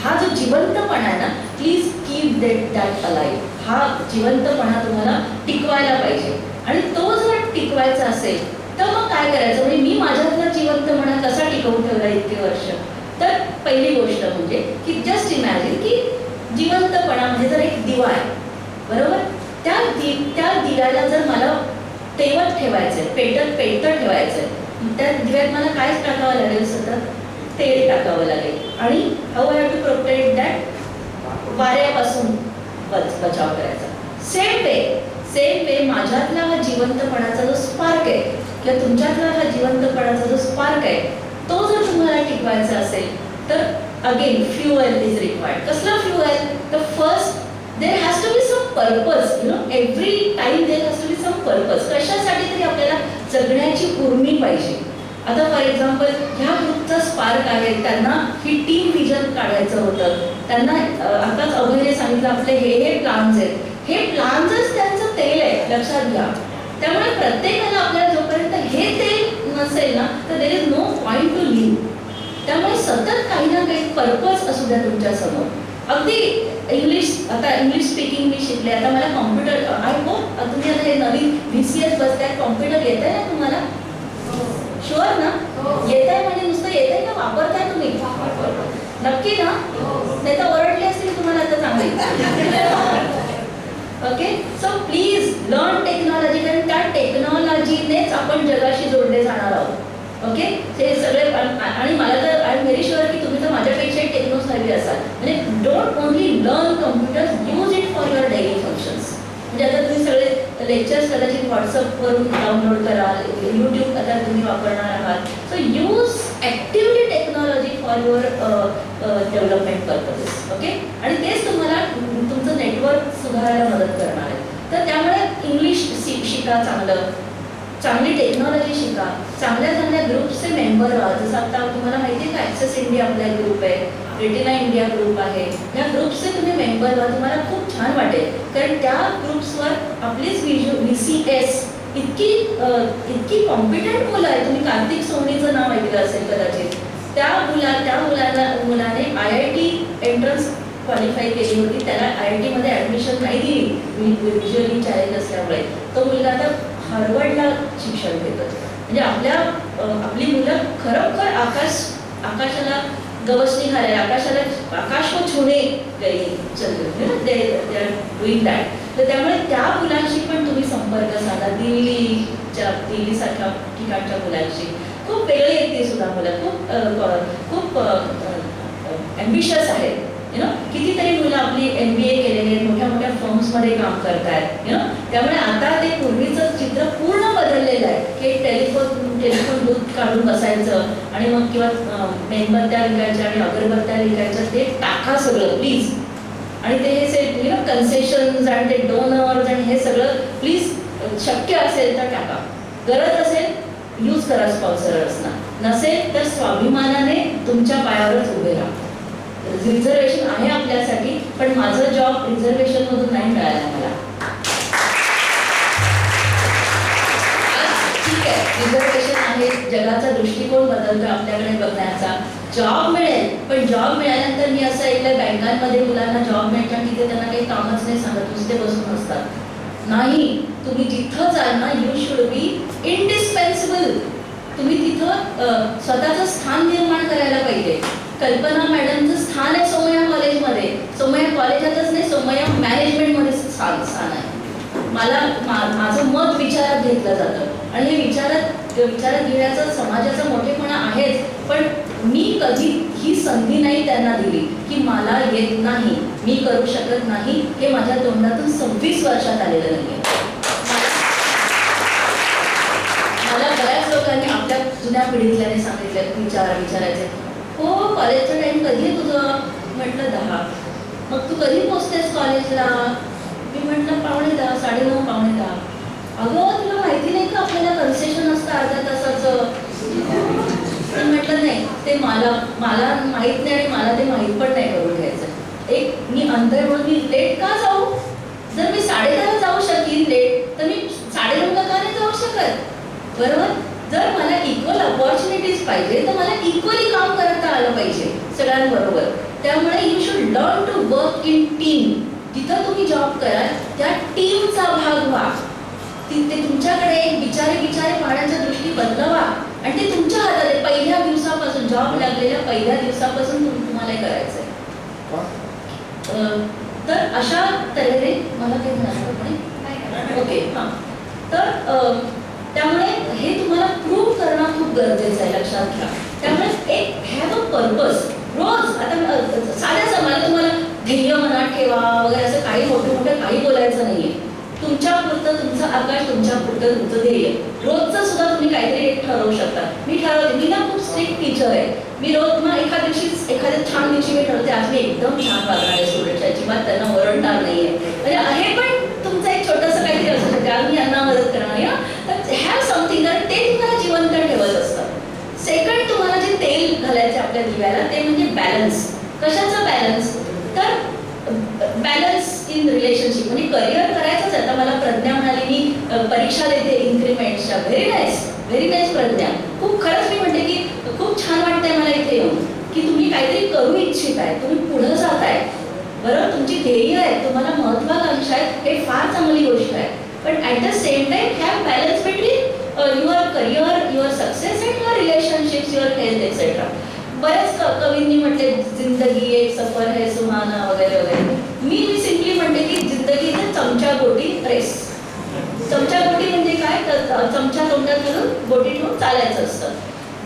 हा जो जिवंतपणा आहे ना, प्लीज कीप दॅट अलाइव्ह. हा जिवंतपणा तुम्हाला टिकवायला पाहिजे. आणि तो जर टिकवायचा असेल तर मग काय करायचं, म्हणजे मी माझ्यातला जिवंतपणा कसा टिकवून ठेवला इतके वर्ष. तर पहिली गोष्ट म्हणजे की जस्ट इमॅजिन की जिवंतपणा म्हणजे जर एक दिवा आहे, बरोबर. त्या दिव्याला जर मला तेवत ठेवायचंय, पेटत ठेवायचंय, त्या दिव्यात मला काय टाकावं लागेल, सतत तेल टाकावं लागेल. आणि how I have to protect that, वाऱ्यापासून बचाव करायचा. सेम वे माझ्यातला हा जिवंतपणाचा जो स्पार्क आहे किंवा तुमच्यातला हा जिवंतपणाचा जो स्पार्क आहे तो जर तुम्हाला टिकवायचा असेल तर अगेन फ्युएल इज रिक्वायर्ड. कसला fuel? The first, there has to be some purpose. Every time there has to be some purpose. कशासाठी तरी आपल्याला जगण्याची उर्मी पाहिजे. आता फॉर एक्झाम्पल ह्या ग्रुपचा स्पार्क आहे, त्यांना ही टीम विजन काढायचं होतं. त्यांना आताच अभयने सांगितलं आपले हे प्लान्स आहेत, हे प्लान्सच त्यांचं तेल आहे, लक्षात घ्या. त्यामुळे प्रत्येकाला आपल्याला जोपर्यंत हे तेल नसेल ना तर there is no point to live. त्यामुळे सतत काही ना काही पर्पज असू द्या तुमच्या समोर. अगदी आता इंग्लिश स्पीकिंग मी शिकले, आता मला कॉम्प्युटर, आय होप तुम्ही आता हे नवीन VCS बसताय, कॉम्प्युटर येत आहे ना तुम्हाला? शुअर ना? येत आहे म्हणजे नुसतं येत आहे का, वापरताय तुम्ही? नक्की ना? नाही तर ओरडले असतील तुम्हाला आता चांगली. Okay, so please learn technology, कारण त्या टेक्नॉलॉजीनेच आपण जगाशी जोडले जाणार आहोत. ओके, हे सगळे. आणि मला तर आय एम व्हेरी शुअर की तुम्ही तर माझ्यापेक्षा टेक्नो सावी असाल. म्हणजे don't only learn computer, use it for your daily functions. म्हणजे आता तुम्ही सगळे लेक्चर्स कदाचित व्हॉट्सअपवरून डाउनलोड कराल, यूट्यूब आता तुम्ही वापरणार आहात. So use actively technology for your development purposes. Okay, आणि तेच तुम्हाला तुमचं नेटवर्क सुधारायला मदत करणार आहे. तर त्यामुळे इंग्लिश शिका, चांगली टेक्नॉलॉजी शिका, चांगल्या ग्रुप्सचे मेंबर व्हा. जसं आता तुम्हाला माहिती आहे का, ॲक्सेस इंडिया आपला ग्रुप आहे, रेटिना इंडिया ग्रुप आहे. या ग्रुप्सचे तुम्ही मेंबर व्हा, तुम्हाला खूप छान वाटेल. कारण त्या ग्रुप्सवर आपलीच VCS इतकी कॉम्पिटंट मुलं आहे. तुम्ही कार्तिक सोनीचं नाव ऐकलं असेल कदाचित. त्या मुलाने IIT एंट्रन्स क्वालिफाय केली होती. त्याला IIT मध्ये ॲडमिशन नाही दिली व्हिज्युअली चॅलेंज असल्यामुळे. तो मुलगा आता हार्वर्डला शिक्षण घेतो. म्हणजे आपली मुलं खरोखर आकाशाला गवसणी घालायला, आकाश को छूने गई डुईंग दॅट. तर त्यामुळे त्या मुलांशी पण तुम्ही संपर्क साधा. दिल्लीसारख्या ठिकाणच्या मुलांशी खूप वेगळी आहेत ती सुद्धा मुलं, खूप ॲम्बिशियस आहेत. कितीतरी मुलं आपली MBA केलेली आहेत, मोठ्या फर्म्समध्ये काम करतायत. त्यामुळे आता ते पूर्वीचं चित्र पूर्ण बदललेलं आहे की टेलिफोन दूध काढून बसायचं आणि मग किंवा मेणबत्त्या विकायच्या आणि अगरबत्त्या विकायच्या, ते टाका सगळं प्लीज. आणि ते हे कन्सेशन्स आणि ते डोनर्स आणि हे सगळं प्लीज शक्य असेल तर टाका. गरज असेल यूज करा स्पॉन्सर्सना, नसेल तर स्वाभिमानाने तुमच्या पायावरच उभे राहा. रिझर्वेशन आहे आपल्यासाठी, पण माझं जॉब रिझर्वेशन मधून नाही मिळाला मला. ठीक आहे, रिझर्वेशन आहे, जगाचा दृष्टिकोन बदलतो आपल्याकडे बघण्याचा. जॉब मिळेल, पण जॉब मिळाल्यानंतर मी असं ऐकलं बँकांमध्ये मुलांना जॉब मिळतात, तिथे त्यांना काही कामच नाही सांगत, नुसते बसून असतात. नाही, तुम्ही जिथं जाल ना, यू शुड बी इंडिस्पेन्सिबल. तुम्ही तिथं स्वतःचं स्थान निर्माण करायला पाहिजे. कल्पना मॅडमचं स्थान आहे सोमय्या कॉलेजमध्ये. सोमय्या कॉलेजातच नाही, सोमय्या मॅनेजमेंटमध्ये स्थान आहे. माझं मत विचारात घेतलं जातं आणि हे विचारात घेण्याचा समाजाचा मोठेपणा आहेच. पण मी कधी ही संधी नाही त्यांना दिली की मला येत नाही, मी करू शकत नाही, हे माझ्या तोंडातून 26 वर्षात आलेलं नाही. मला बऱ्याच लोकांनी आपल्या जुन्या पिढीतल्याने सांगितलं विचारायचे, हो कॉलेजचा टाइम कधी आहे तुझं? म्हटलं 10. मग तू कधी पोचतेस कॉलेजला? मी म्हटलं 9:45, 9:30, 9:45. अगं तुला माहिती नाही का आपल्याला कन्सेशन असतं अर्ध्या तासाचं? मी म्हटलं नाही, ते मला माहीत नाही आणि मला ते माहीत पण नाही करून घ्यायचं. मी अंतर म्हणून मी लेट का जाऊ? जर मी 10:30 जाऊ शकीन लेट, तर मी 9:30 का नाही जाऊ शकत? बरोबर. जर मला इक्वल अपॉर्च्युनिटीज पाहिजे तर मला इक्वली काम करता आलं पाहिजे सगळ्यांबरोबर. त्यामुळे you should learn to work in team. जिथं तुम्ही जॉब कराल त्या टीमचा भाग व्हा. ते तुमच्याकडे एक बिचारे पाहण्याच्या दृष्टी बदलवा आणि ते तुमच्या हातात आहे. पहिल्या दिवसापासून, जॉब लागलेल्या पहिल्या दिवसापासून तुम्हाला करायचंय. तर अशा तऱ्हेने मला काही म्हणायचं ओके हां. तर त्यामुळे हे तुम्हाला प्रूव्ह करणं खूप गरजेचं आहे, लक्षात घ्या. त्यामुळे एक हॅव अ पर्पज. रोज आता साध्या समाजात तुम्हाला ध्येय मनात ठेवा वगैरे असं काही मोठं काही बोलायचं नाहीये. तुमच्या पुरतं तुमचं आकाश, तुमच्या पुरतं तुमचं ध्येय. रोजचं सुद्धा तुम्ही काहीतरी एक ठरवू शकता. मी ठरवते, मी ना खूप स्ट्रिक्ट टीचर आहे. मी रोज मग एखाद्या छान दिवशी मी ठरवते आज मी एकदम छान वागणार आहे स्टुडंटच्या, अजिबात त्यांना ओरडणार नाहीये. म्हणजे हे पण तुमचं एक छोटंसं काहीतरी असू शकते. आज मी यांना मदत करणार या. तर हॅव समथिंग, तर ते तुम्हाला जिवंत ठेवत असतं. सेकंड, तुम्हाला जे तेल घालायचे आपल्या दिव्याला ते म्हणजे बॅलन्स. कशाचा बॅलन्स? तर बॅलन्स इन रिलेशनशिप. म्हणजे करिअर करायचंच आहे. आता मला प्रज्ञा म्हणाली मी परीक्षा देते इन्क्रिमेंट्सच्या. Very nice Pragya. खूप खरंच मी म्हणते की खूप छान वाटतंय मला इथे येऊन की तुम्ही काहीतरी करू इच्छित आहे, तुम्ही पुढे जात आहे. बरोबर, तुमची ध्येय आहे, तुम्हाला महत्वाकांक्षा आहेत, हे फार चांगली गोष्ट आहे. पण at the same time have balance between your career, your success and your relationships, your health etcetera. बऱ्याच कवींनी म्हटले जिंदगी एक सफर है सुहाना वगैरे वगैरे. मी सिम्पली म्हणते की जिंदगी चमचा गोटी रेस. चमचा गोटी म्हणजे काय? तर चमचा तोंडात घालून गोटी ठेवून चालायचं असतं.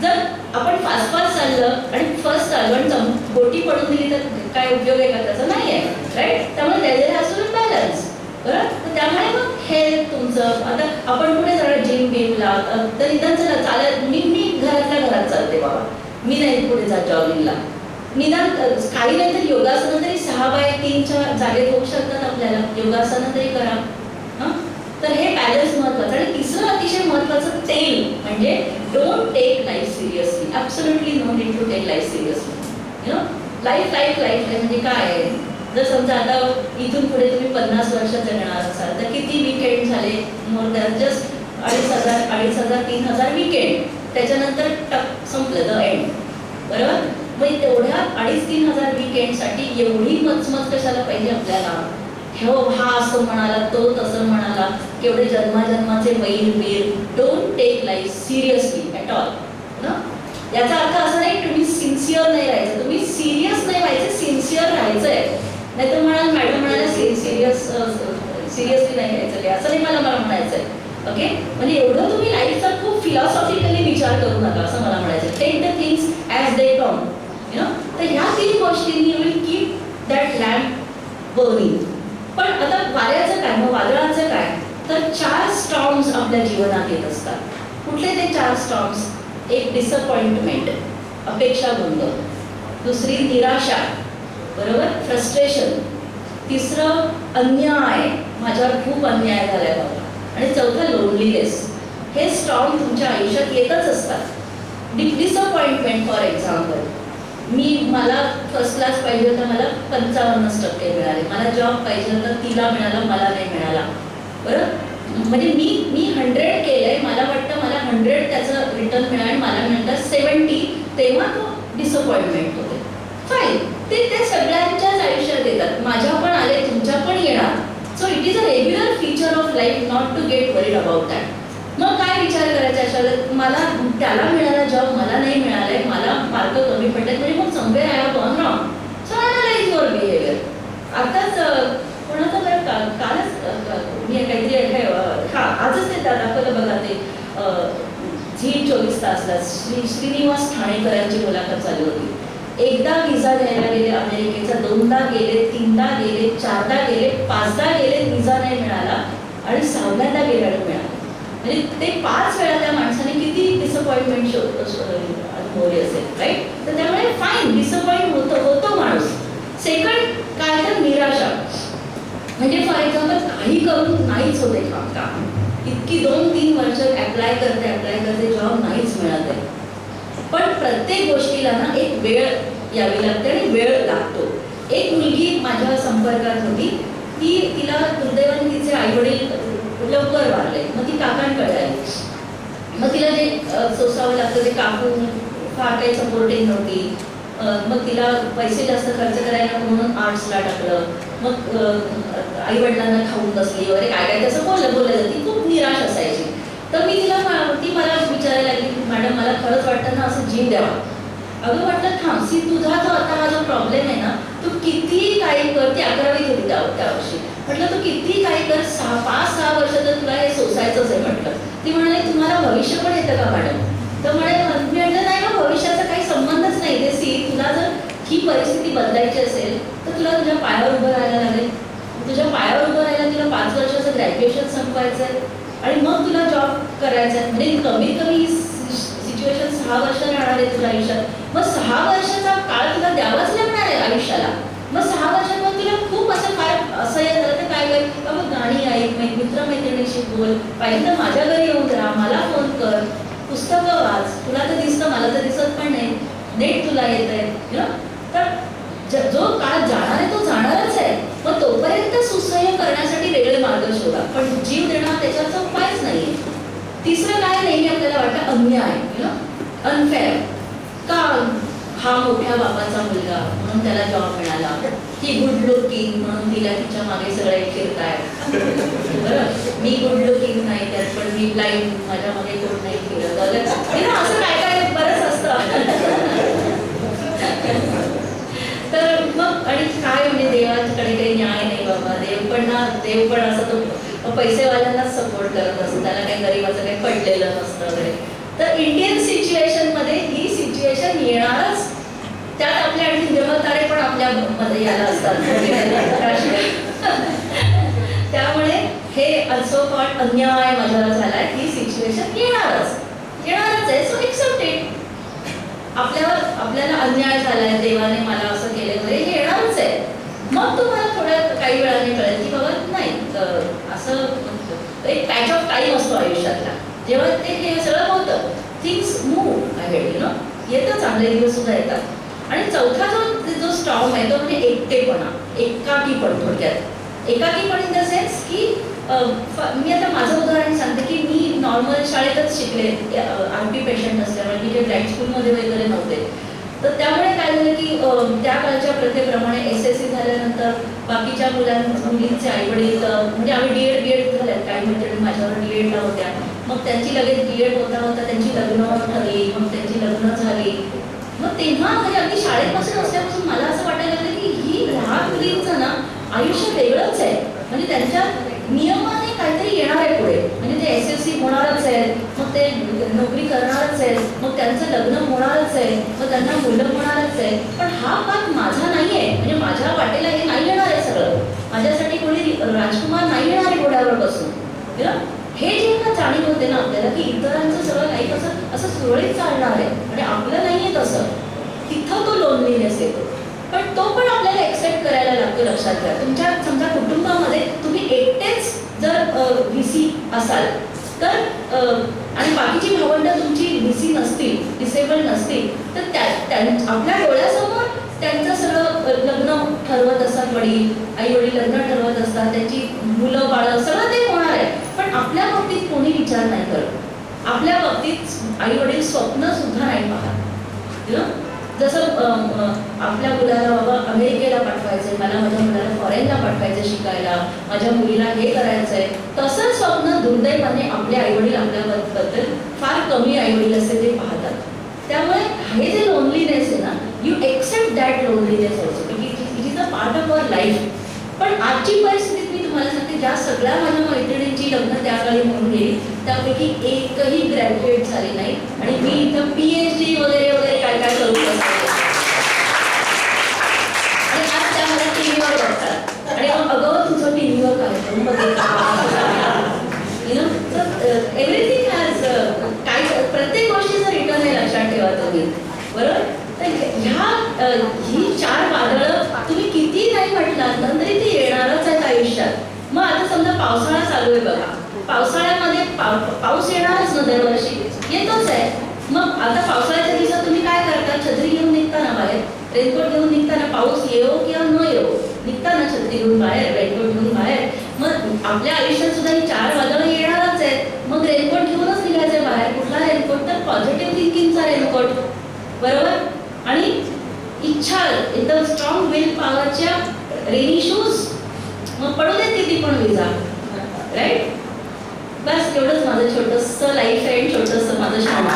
जर आपण फास्ट चाललं आणि फर्स्ट चाललं आणि गोटी पडून दिली तर काय उपयोग आहे का? त्याचा नाही आहे, राईट. त्यामुळे त्याचे असतो बॅलन्स. बरोबर. तर त्यामुळे मग हेल्थ तुमचं, आता आपण कुठे जाणार जिम बिमला तर निदान चला चालत, मी घरात चालते बाबा, मी नाही पुढे जात जॉगिंगला. निदान काही नाही तर योगासनं तरी 6x3च्या जागेत होऊ शकतात आपल्याला. योगासनं तरी करा. हां, तर हे बॅलन्स महत्त्वाचं. आणि तिसरं अतिशय महत्त्वाचं तेल म्हणजे don't take life seriously. Absolutely no need to take life seriously. Life म्हणजे काय आहे? जर समजा आता इथून पुढे तुम्ही 50 वर्ष जगणार असाल तर किती विकेंड झाले? More than just 2,500 3,000 weekend. त्याच्यानंतर संपलं, द एंड. बरोबर. मग तेवढ्या 2,500-3,000 विकेंडसाठी एवढी मचमच कशाला पाहिजे आपल्याला? हा असं म्हणाला, तो तसं म्हणाला, केवढे जन्माजन्माचे वैर वीर. Don't take life seriously at all. ना, याचा अर्थ असा नाही तुम्ही सिन्सिअर नाही राहायचं, तुम्ही सिरियस नाही व्हायचं, सिन्सिअर राहायचं आहे. नाही तर म्हणाल मॅडम म्हणाल्या सिरियसली नाही घ्यायचं, असं नाही मला म्हणायचं आहे. ओके, म्हणजे एवढं तुम्ही लाईफचा खूप फिलॉसॉफिकली विचार करू नका असं मला म्हणायचं. Take the things as they come. तर ह्या 3 गोष्टींनी you will keep that lamp burning. पण आता वाऱ्याचं काय, मग वादळाचं काय? तर 4 स्टॉर्म्स आपल्या जीवनात येत असतात. कुठले ते 4 स्टॉर्म्स? एक डिसअपॉइंटमेंट, अपेक्षाभंग. दुसरी निराशा, बरोबर, फ्रस्ट्रेशन. तिसरं अन्याय, माझ्यावर खूप अन्याय झालाय बाबा. आणि चौथं लोनलीनेस. हे स्टॉर्म तुमच्या आयुष्यात येतच असतात. डिसअपॉइंटमेंट फॉर एक्झाम्पल, मला फर्स्ट क्लास पाहिजे होता, मला 55% मिळाले. मला जॉब पाहिजे होता, तिला मिळाला, मला नाही मिळाला. बरं, म्हणजे मी 100 केलंय, मला वाटतं मला 100 त्याचं रिटर्न मिळालं, मला मिळतं 70. तेव्हा तो डिसअपॉइंटमेंट होते. फाईन, ते सगळ्यांच्याच आयुष्यात येतात. माझ्या पण आले, तुमच्या पण येणार. So it is a regular feature of life not to get worried about that. मग काय विचार करायचा अशा मला त्याला मिळाला जॉब, मला नाही मिळालाय, मला मार्क कमी पडले, म्हणजे मग somewhere I have gone wrong. So analyse your behaviour. आताच कोणाचं कालच मी काहीतरी आजच ते दाखवलं बघा, ते झी 24 तासला श्रीनिवास ठाणेकरांची मुलाखत चालू होती. एकदा व्हिसा घ्यायला गेले अमेरिकेचा, 2दा गेले, 3दा गेले, 4दा गेले, 5दा गेले, व्हिसा नाही मिळाला आणि 6व्यांदा गेल्याने मिळाला. म्हणजे ते 5 वेळा त्या माणसाने किती डिसअपॉइंटमेंट अनुभवली असेल, राईट. तर त्यामुळे फाईन, डिसअपॉइंट होतो माणूस. सेकंड काय तर निराशा, म्हणजे फॉर एक्झाम्पल काही करून नाहीच होते काम. इतकी 2-3 वर्ष अप्लाय करते, जॉब नाहीच मिळत आहे. पण प्रत्येक गोष्टीला ना एक वेळ यावी लागते आणि वेळ लागतो. एक मुलगी माझ्या संपर्कात होती, तिला दुर्दैवाने तिचे आईवडील लवकर वारले. मग ती काकांकडे आली. मग तिला जे सोसावं लागतं ते काकू फार काही सपोर्टिंग नव्हती. मग तिला पैसे जास्त खर्च करायला म्हणून आर्ट्सला टाकलं. मग आई वडिलांना खाऊन बसली वगैरे काय काय तसं बोललं ती खूप निराश असायची. तर मी ती मला विचारायला लागली, मॅडम मला खरंच वाटतं ना असं जीव द्यावा. अगं म्हटलं थांब, तुझा जो आता हा जो प्रॉब्लेम आहे ना, तू किती काही कर. ती 11वीत होती त्या वर्षी. म्हटलं तू किती काही कर, 5-6 वर्ष तर तुला हे सोसायचंच आहे म्हटलं. ती म्हणाली तुम्हाला भविष्य पण येतं का मॅडम? तर मी म्हटलं नाही ना, भविष्याचा काही संबंधच नाही. ते तुला जर ही परिस्थिती बदलायची असेल तर तुला तुझ्या पायावर उभं राहायला लागेल. तुझ्या पायावर उभं राहायला तुला 5 वर्षाचं ग्रॅज्युएशन संपवायचं आहे आणि मग तुला जॉब करायचा आहे. म्हणजे कमीत कमी सिच्युएशन 6 वर्ष राहणार आहे तुझ्या आयुष्यात. मग 6 वर्षाचा काळ तुला द्यावाच लागणार आहे आयुष्याला. मग 6 वर्षात मग तुला खूप असं फार असह्य झालं तर काय कर, बाबा गाणी ऐक, मित्रमैत्रिणीशी बोल, पाहिजे तर माझ्या घरी येऊन राहा, मला फोन कर, पुस्तकं वाच. तुला तर दिसतं, मला तर दिसत पण नाही. नेट तुला येत आहे. तर जो काळ जाणार आहे तो जाणारच आहे. मग तोपर्यंत सुसह्य करण्यासाठी वेगळे मार्ग शोधा, पण जीव देणार त्याच्याचा उपायच नाहीये. तिसरं काय नेहमी आपल्याला वाटतं, अन्याय, अनफेअर. का हा मोठ्या बाबाचा मुलगा म्हणून त्याला जॉब मिळाला, ही गुड लुकिंग म्हणून तिला तिच्या मागे सगळे फिरताय. बरं, मी गुड लुकिंग नाही त्यात, पण मी ब्लाइंड, माझ्या मागे कोण नाही फिरत. असं काय काय बरंच असतं. तर मग आणि काय म्हणजे देवाकडे काही न्याय नाही बाबा. देव पण असं तो पैसेवाल्यांनाच सपोर्ट करत असतो, त्याला काही गरीबाचं काही पडलेलं नसतं वगैरे. तर इंडियन सिच्युएशन मध्ये ही सिच्युएशन येणारच. त्यात आपले आणखी ग्रहतारे पण आपल्या मध्ये यायला असतात. त्यामुळे हे अल्सो कॉल्ड अन्याय माझ्यावर झालाय. ही सिच्युएशन येणारच आहे. So accept it. आपल्याला अन्याय झालाय, देवाने मला असं केलं वगैरे, हे येणारच आहे. मग तुम्हाला थोड्या काही वेळाने कळेल की बाबा नाही, असं एक पॅच ऑफ टाइम असतो आयुष्यातला. जेव्हा ते हे सगळं होतं, थिंग्स मूव्ह अहेड, येतं, चांगले दिवस सुद्धा येतात. आणि चौथा जो स्टॉर्म आहे तो म्हणजे एकटेपणा, एकाकीपण. थोडक्यात एकाकीपण इन द सेन्स की मी आता माझं उदाहरण सांगते की मी नॉर्मल शाळेतच शिकले, RP पेशंट असल्यामुळे की जे ग्रॅड स्कूलमध्ये वगैरे नव्हते. तर त्यामुळे काय झालं की त्या काळच्या प्रथेप्रमाणे SSC झाल्यानंतर बाकीच्या मुलींचे आईवडील, म्हणजे आम्ही D.Ed झाल्यात, काही मैत्रिणी माझ्यावर D.Edला होत्या. मग त्यांची लगेच D.Ed होता त्यांची लग्न ठरली, मग त्यांची लग्न झाली. मग तेव्हा म्हणजे अगदी शाळेपासून असल्यापासून मला असं वाटायला लागलं की ही लहान मुलींचं ना आयुष्य वेगळंच आहे. म्हणजे त्यांच्या नियमाने काहीतरी येणार आहे पुढे. म्हणजे ते SSC होणारच आहे, मग ते नोकरी करणारच आहे, मग त्यांचं लग्न होणारच आहे, मग त्यांना मुलं होणारच आहे. पण हा भाग माझा नाही आहे. म्हणजे माझ्या वाटेला हे नाही येणार आहे सगळं. माझ्यासाठी कोणी राजकुमार नाही येणार आहे घोड्यावर बसून. हे जेव्हा जाणीव होते ना आपल्याला की इतरांचं सगळं लाईफ असं सुरळीत चालणार आहे आणि आपलं नाहीये तसं, तिथं तो लोनलीनेस येतो. पण तो पण आपल्याला एक्सेप्ट करायला लागतो. लक्षात घ्या, तुमच्या समजा कुटुंबामध्ये तुम्ही एकटेच जर VC असाल तर आणि बाकीची भावंडं तुमची VC नसतील, डिसेबल नसतील, तर आपल्या डोळ्यासमोर त्यांचं सगळं लग्न ठरवत असतात, आई वडील लग्न ठरवत असतात, त्यांची मुलं बाळं सगळं ते होणार आहे. पण आपल्या बाबतीत कोणी विचार नाही करत. आपल्या बाबतीत आई वडील स्वप्न सुद्धा नाही पाहत. जसं आपल्या मुलाला बाबा अमेरिकेला पाठवायचंय, मला माझ्या मुलाला फॉरेनला पाठवायचं शिकायला, माझ्या मुलीला हे करायचंय, तसं स्वप्न दुर्दैवाने आपले आईवडील आपल्याबद्दल फार कमी आईवडील असते ते पाहतात. त्यामुळे हे जे लोनलीनेस आहे ना, you accept that loneliness also, it is a part of our life. पण आजची परिस्थितीत मी तुम्हाला सांगते, ज्या सगळ्या माझ्या मैत्रिणींची लग्न त्या काळी म्हणून गेली, त्यापैकी एकही ग्रॅज्युएट झाली नाही. आणि मी इथं PhD वगैरे वगैरे काय काय करू शकते. आणि आज त्या मला टीव्हीवर बघतात आणि अगं तुझं टीव्हीवर कार्यक्रम एव्हरीथिंग हॅज काय, प्रत्येक गोष्टीचं रिटर्न आहे, लक्षात ठेवा तुम्ही. बरोबर. तर ही 4 वादळं तुम्ही किती नाही म्हटलात तरी ती येणारच आहेत आयुष्यात. मग आता समजा पावसाळा चालू आहे बघा, पावसाळ्यामध्ये पाऊस येणारच ना, दरवर्षी येतोच आहे. मग आता पावसाळ्याच्या दिवसात तुम्ही काय करता, छत्री घेऊन निघता ना बाहेर, रेनकोट घेऊन निघता ना, पाऊस येवो किंवा न येवो, निघता ना छत्री घेऊन बाहेर, रेनकोट घेऊन बाहेर. मग आपल्या आयुष्यात सुद्धा ही 4 वादळं येणारच आहेत. मग रेनकोट घेऊनच निघायचं बाहेर. कुठला रेनकोट, तर पॉझिटिव्ह थिंकिंगचा रेनकोट. बरोबर. आणि एकदम स्ट्रॉंग विल पॉवरच्या रेनी शूज, मग पडू देत किती पण विजा, राईट. बस एवढंच माझं छोटंसं लाईफ आहे, छोटंसं माझं शांत.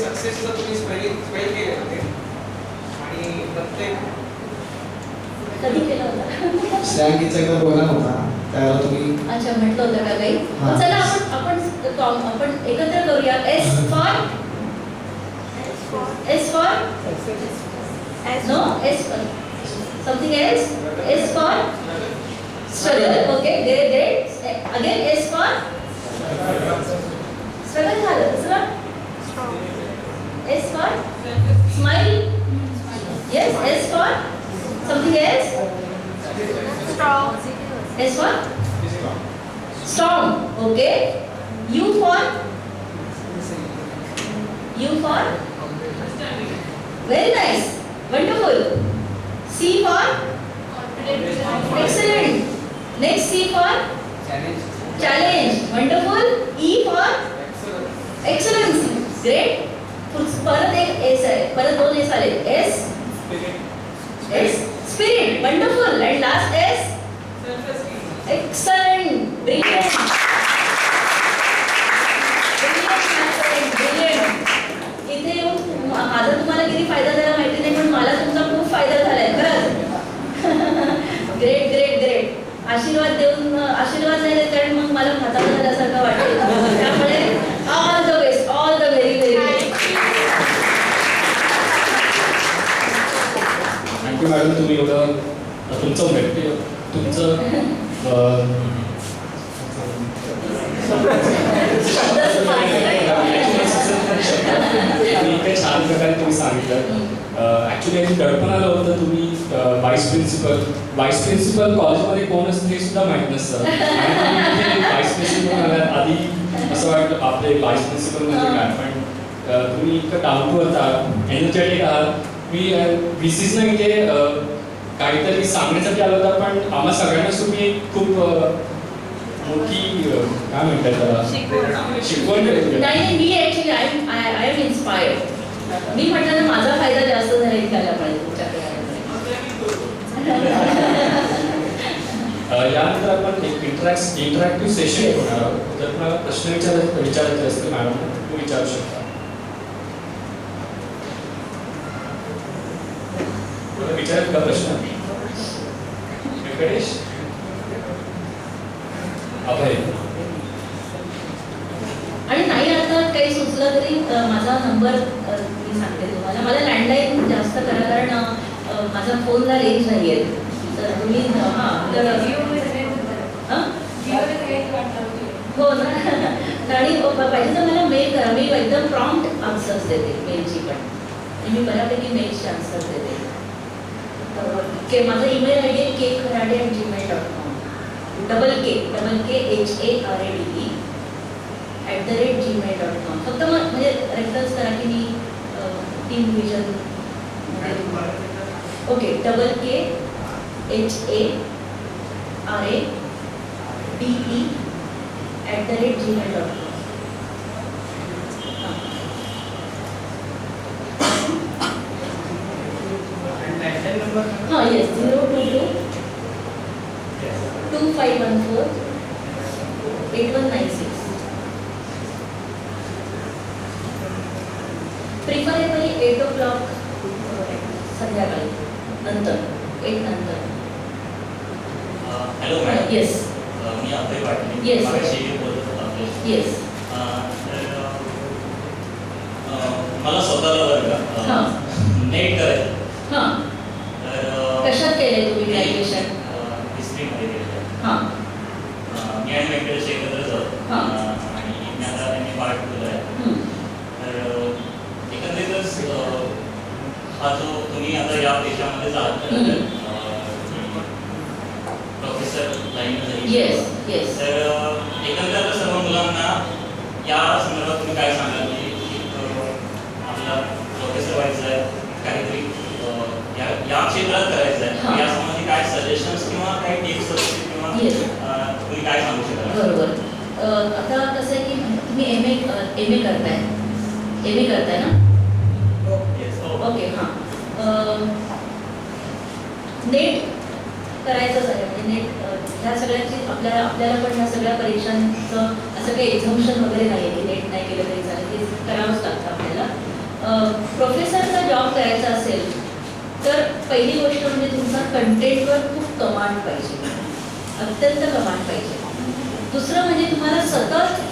सक्सेसचं तुम्ही स्पेल केले होते आणि प्रत्येक कधी केलं होतं? स्लॅंगीचा एकदा प्रोग्राम होता त्याला तुम्ही अच्छा म्हटलं होतं का काही? हां. चला आपण एकत्र करूया. S for no, S for something else. S for struggle. Okay, great. Again S for struggle झालं. दुसरं S for smile. Yes. S for something else. S for strong. Okay. U for very nice, wonderful. C for excellent. Next C for challenge, wonderful. E for excellence, great. परत एक S आहे, परत दोन S आले. S spirit, wonderful. And last S excellent, brilliant. इथे येऊन माझा तुम्हाला किती फायदा झाला माहिती नाही, पण मला तुमचा खूप फायदा झालाय खरंच. ग्रेट. आशीर्वाद देऊन आशीर्वाद नाही देत कारण मग मला हाताला झाल्यासारखं वाटेल. त्यामुळे all the best, all the very thank you madam. तुम्ही एवढं तुमचं इतक्या छान प्रकारे तुम्ही सांगितलं. ॲक्च्युली दडपण आलं होतं. तुम्ही व्हाईस प्रिन्सिपल कॉलेजमध्ये कोण असतं हे सुद्धा माहीत नसतं आणि व्हाईस प्रिन्सिपल आल्यात आधी असं वाटतं आपले व्हाईस प्रिन्सिपल म्हणजे काय, पण तुम्ही इतकं डाऊन टू अर्थ आहात, एनर्जेटिक आहात. मी VCs ना इथे काहीतरी सांगण्यासाठी आलो होता, पण आम्हा सगळ्यांनाच तुम्ही खूप मोठी काय म्हणतात त्याला शिकवण दिली. नाही, मी ऍक्च्युली आय एम इन्स्पायर्ड. मी म्हटलं ना माझा फायदा जास्त झाला इथे आल्यामुळे तुमच्याकडे. यानंतर आपण एक इंटरॅक्टिव्ह सेशन होणार आहोत. जर तुम्हाला प्रश्न विचारायचे असतील मॅडम तुम्ही विचारू शकता. विचारत का प्रश्न? व्यंकटेश, अभय. आणि नाही आता काही सुचलं तरी माझा नंबर मी सांगते तुम्हाला. मला लँडलाईन जास्त करा कारण माझा फोनला रेंज नाही आहे. तर तुम्ही हो ना. आणि पाहिजे तर मला मेल करा. मी एकदम प्रॉम्प्ट आन्सर्स देते मेलची पण. मी बऱ्यापैकी मेलची आन्सर्स देते. माझा ईमेल आय डी आहे kharade@gmail.com. KKHARADE@gmail.com. फक्त म्हणजे रेफरन्स करा की मी टीम विजन. ओके. KKHARADE@gmail.com. हाँ yes 022 2514 8196. प्रिफरेबली 8 o'clock संध्याकाळी नंतर 8 नंतर. Hello madam. येस. मी अभय पाटील. येस. बोलत होतो आपल्याशी. येस. मला स्वतःला बरं का नेट करायचं. हां. कशात केलंय तुम्ही ग्रॅज्युएशन? हिस्ट्रीमध्ये केलं. हां. मी आणि व्यंकटेश एकत्रच आहोत. हां. आणि मी आता त्यांनी पार्ट केलं आहे. तर एकंदरीतच हा जो तुम्ही आता या देशामध्ये आहात प्रोफेसर लाईन झाली. येस. येस. तर एकंदरीत सर्व मुलांना या संदर्भात तुम्ही काय सांगाल की आपल्याला प्रोफेसर व्हायचं आहे, काहीतरी या क्षेत्रात करायचं आहे, या संबंधी काय सजेशन्स MA करताय, MA करताय ना? Yes, हो. ओके, हां. नेट करायचंच आहे म्हणजे नेट ह्या सगळ्याची आपल्याला पण ह्या सगळ्या परीक्षांचं असं काही एक्झाम्शन वगैरे नाही आहे की नेट नाही केलं तरी चालेल, ते करावंच लागतं आपल्याला. प्रोफेसरचा जॉब करायचा असेल तर पहिली गोष्ट म्हणजे तुमचा कंटेंटवर खूप कमांड पाहिजे, अत्यंत कमांड पाहिजे. दुसरं म्हणजे तुम्हाला सतत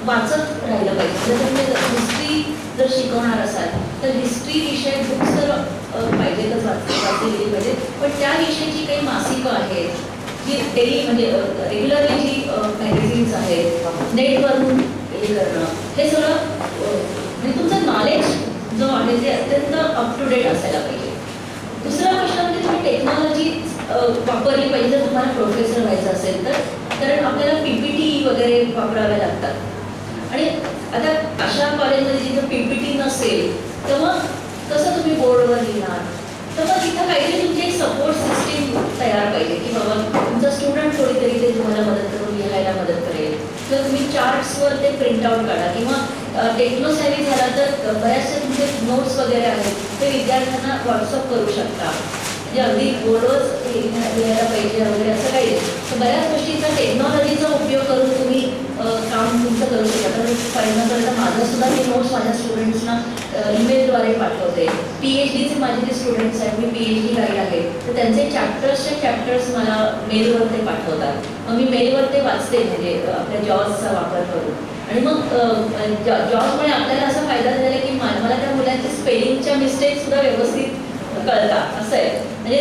वाचत राहिलं पाहिजे. जर तुम्ही हिस्ट्री जर शिकवणार असाल तर हिस्ट्री विषय बुक्स तर पाहिजेतच वाचली गेली पाहिजे, पण त्या विषयीची काही मासिकं आहेत जी डेली म्हणजे रेग्युलरली जी मॅगझिन्स आहेत, नेटवरून हे करणं, हे सगळं म्हणजे तुमचं नॉलेज जो आहे ते अत्यंत अप टू डेट असायला पाहिजे. दुसरा गोष्ट म्हणजे तुम्ही टेक्नॉलॉजी वापरली पाहिजे जर तुम्हाला प्रोफेसर व्हायचं असेल तर, कारण आपल्याला PPT वगैरे वापराव्या लागतात. आणि आता अशा कॉलेजमध्ये जिथं PPT नसेल तर मग कसं तुम्ही बोर्डवर लिहिणार, तर मग तिथं काहीतरी तुमची एक सपोर्ट सिस्टीम तयार पाहिजे की बाबा तुमचा स्टुडंट कोणीतरी ते तुम्हाला मदत करून लिहायला मदत करेल, किंवा तुम्ही चार्ट्सवर ते प्रिंटआउट काढा, किंवा टेक्नोसॅव्ही झाला तर बऱ्याचशा तुमचे नोट्स वगैरे आहेत ते विद्यार्थ्यांना व्हॉट्सअप करू शकता. म्हणजे अगदी बोर्डवरच लिहायला पाहिजे वगैरे असं काही नाही. तर बऱ्याच गोष्टींचा टेक्नॉलॉजीचा उपयोग करून तुम्ही काम तुमचं करू शकता. तर फॉर एक्झाम्पल आता माझं सुद्धा मी नोट्स माझ्या स्टुडंट्सना ईमेलद्वारे पाठवते. PhDचे माझे जे स्टुडंट्स आहेत, मी PhD गाईड आहे, तर त्यांचे चॅप्टर्स मला मेलवर ते पाठवतात. मग मी मेलवर ते वाचते म्हणजे आपल्या जॉजचा वापर करून. आणि मग जॉबमुळे आपल्याला असा फायदा झाला की मला त्या मुलांची स्पेलिंगच्या मिस्टेकसुद्धा व्यवस्थित कळतात, असं आहे. म्हणजे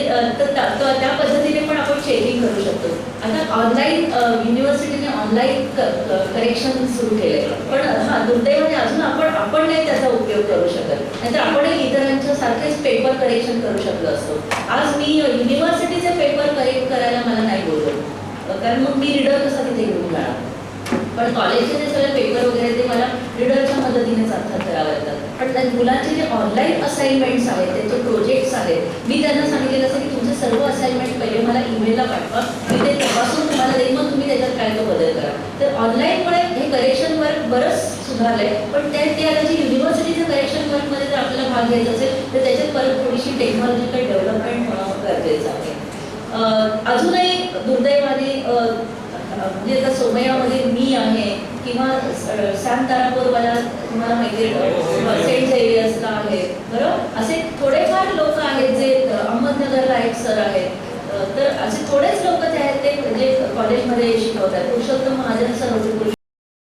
त्या पद्धतीने पण आपण चेकिंग करू शकतो. आता ऑनलाईन युनिव्हर्सिटीने ऑनलाईन करेक्शन सुरू केलं आहे, पण हां दुर्दैवाने अजून आपण नाही त्याचा उपयोग करू शकत. नाहीतर आपणही इतरांच्या सारखेच पेपर करेक्शन करू शकलो असतो. आज मी युनिव्हर्सिटीचे पेपर करेक्ट करायला मला नाही बोललो, कारण मग मी रीडर कसा तिथे घेऊन जाणार. पण कॉलेजचे जे सगळे पेपर वगैरे ते मला रीडरच्या मदतीनेच अर्थात करावे लागतात. पण त्या मुलांचे जे ऑनलाईन असाइनमेंट्स आहेत, त्यांचे प्रोजेक्ट्स आहेत, मी त्यांना सांगितलेलं असं की तुमचे सर्व असाइनमेंट पहिले मला ईमेलला पाठवा, मी ते तपासून तुम्हाला देईन, मग तुम्ही त्याच्यात काय तो बदल करा. तर ऑनलाईनमुळे हे करेक्शन वर्क बरंच सुधारलं आहे. पण ते आता जे युनिव्हर्सिटीचं करेक्शन वर्कमध्ये जर आपल्याला भाग घ्यायचा असेल तर त्याच्यात परत थोडीशी टेक्नॉलॉजिकल डेव्हलपमेंट होणं गरजेचं आहे. अजूनही दुर्दैवाने म्हणजे आता सोमय्यामध्ये मी आहे किंवा सॅम तारापूरवाला तुम्हाला माहिती आहे सेंट झेवियर्सला आहे, बरोबर, असे थोडेफार लोक आहेत जे अहमदनगरला एक सर आहेत. तर असे थोडेच लोक जे आहेत ते म्हणजे कॉलेजमध्ये शिकवतात. पुरुषोत्तम महाजन सर होते